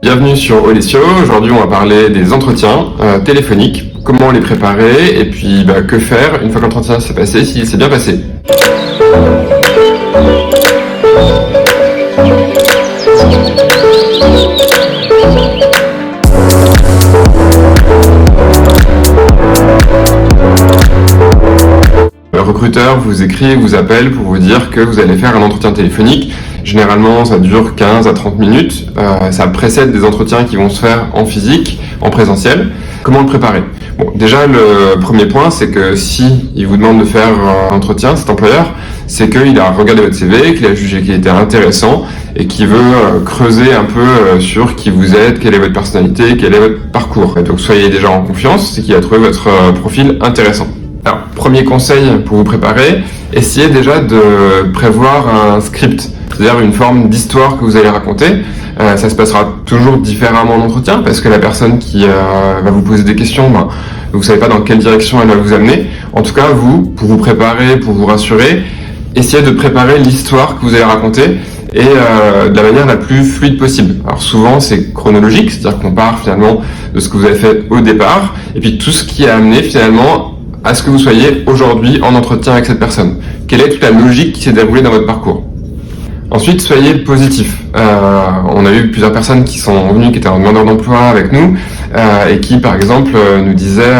Bienvenue sur Olesio. Aujourd'hui, on va parler des entretiens téléphoniques, comment les préparer et puis que faire une fois que l'entretien s'est passé, s'il s'est bien passé. Le recruteur vous écrit, vous appelle pour vous dire que vous allez faire un entretien téléphonique. Généralement, ça dure 15 à 30 minutes. Ça précède des entretiens qui vont se faire en physique, en présentiel. Comment le préparer ? Bon, déjà, le premier point, c'est que si il vous demande de faire un entretien, cet employeur, c'est qu'il a regardé votre CV, qu'il a jugé qu'il était intéressant et qu'il veut creuser un peu sur qui vous êtes, quelle est votre personnalité, quel est votre parcours. Et donc, soyez déjà en confiance, c'est qu'il a trouvé votre profil intéressant. Alors, premier conseil pour vous préparer, essayez déjà de prévoir un script, c'est-à-dire une forme d'histoire que vous allez raconter. Ça se passera toujours différemment en entretien parce que la personne qui va vous poser des questions, vous ne savez pas dans quelle direction elle va vous amener. En tout cas, vous, pour vous préparer, pour vous rassurer, essayez de préparer l'histoire que vous allez raconter et de la manière la plus fluide possible. Alors souvent, c'est chronologique, c'est-à-dire qu'on part finalement de ce que vous avez fait au départ et puis tout ce qui a amené finalement à ce que vous soyez aujourd'hui en entretien avec cette personne. Quelle est toute la logique qui s'est déroulée dans votre parcours ? Ensuite, soyez positif. On a eu plusieurs personnes qui sont venues, qui étaient en demandeur d'emploi avec nous, et qui, par exemple, nous disaient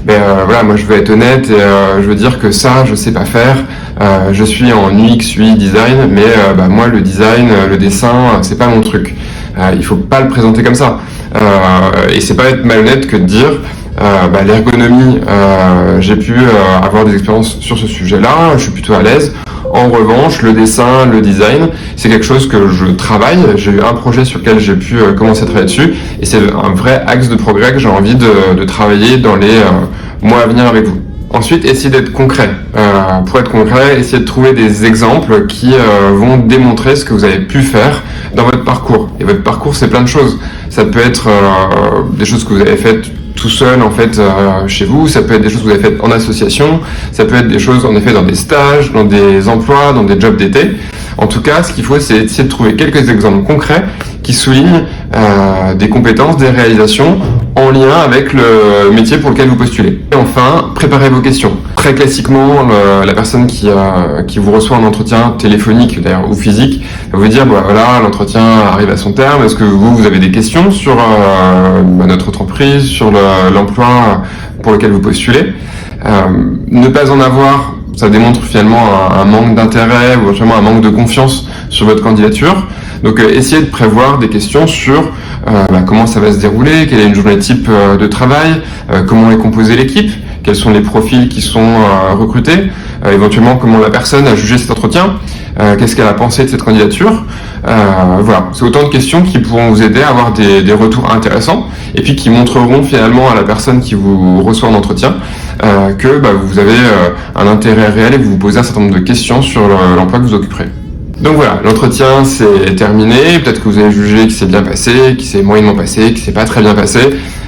voilà, moi je veux être honnête et je veux dire que ça, je sais pas faire. Je suis en UX, UI design, mais moi le design, le dessin, c'est pas mon truc. Il faut pas le présenter comme ça. Et c'est pas être malhonnête que de dire l'ergonomie, j'ai pu avoir des expériences sur ce sujet-là, je suis plutôt à l'aise. En revanche, le dessin, le design, c'est quelque chose que je travaille. J'ai eu un projet sur lequel j'ai pu commencer à travailler dessus et c'est un vrai axe de progrès que j'ai envie de travailler dans les mois à venir avec vous. Ensuite, essayez d'être concret. Pour être concret, essayez de trouver des exemples qui vont démontrer ce que vous avez pu faire dans votre parcours. Et votre parcours, c'est plein de choses. Ça peut être des choses que vous avez faites tout seul en fait chez vous, ça peut être des choses que vous avez faites en association, ça peut être des choses en effet dans des stages, dans des emplois, dans des jobs d'été. En tout cas, ce qu'il faut, c'est essayer de trouver quelques exemples concrets qui soulignent des compétences, des réalisations en lien avec le métier pour lequel vous postulez. Et enfin, préparez vos questions. Très classiquement, la personne qui vous reçoit en entretien téléphonique d'ailleurs ou physique va vous dire voilà, l'entretien arrive à son terme. Est-ce que vous avez des questions sur notre entreprise, sur l'emploi pour lequel vous postulez? Ne pas en avoir, ça démontre finalement un manque d'intérêt ou éventuellement un manque de confiance sur votre candidature. Donc essayez de prévoir des questions sur comment ça va se dérouler, quelle est une journée type de travail, comment est composée l'équipe, quels sont les profils qui sont recrutés, éventuellement comment la personne a jugé cet entretien, qu'est-ce qu'elle a pensé de cette candidature. Voilà, c'est autant de questions qui pourront vous aider à avoir des retours intéressants et puis qui montreront finalement à la personne qui vous reçoit en entretien que vous avez un intérêt réel et que vous vous posez un certain nombre de questions sur l'emploi que vous occuperez. Donc voilà, l'entretien c'est terminé, peut-être que vous avez jugé qu'il s'est bien passé, qu'il s'est moyennement passé, qu'il s'est pas très bien passé.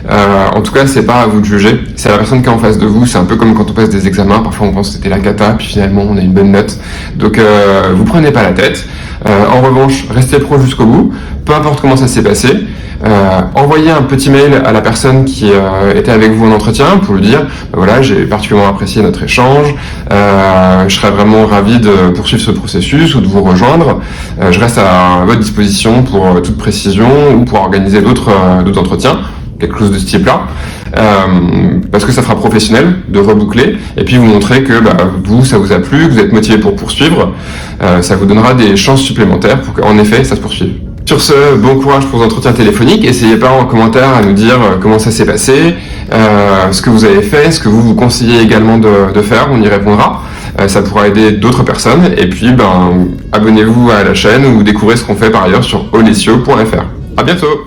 En tout cas, c'est pas à vous de juger, c'est à la personne qui est en face de vous, c'est un peu comme quand on passe des examens, parfois on pense que c'était la cata, puis finalement on a une bonne note. Donc vous prenez pas la tête. En revanche, restez pro jusqu'au bout, peu importe comment ça s'est passé. Envoyez un petit mail à la personne qui était avec vous en entretien pour lui dire voilà, j'ai particulièrement apprécié notre échange, je serais vraiment ravi de poursuivre ce processus ou de vous rejoindre, je reste à votre disposition pour toute précision ou pour organiser d'autres entretiens, quelque chose de ce type là, parce que ça fera professionnel de reboucler et puis vous montrer que vous, ça vous a plu, que vous êtes motivé pour poursuivre, ça vous donnera des chances supplémentaires pour qu'en effet ça se poursuive. Sur ce, bon courage pour vos entretiens téléphoniques. Essayez pas en commentaire à nous dire comment ça s'est passé, ce que vous avez fait, ce que vous conseillez également de faire, on y répondra. Ça pourra aider d'autres personnes. Et puis, abonnez-vous à la chaîne ou découvrez ce qu'on fait par ailleurs sur olesio.fr. À bientôt!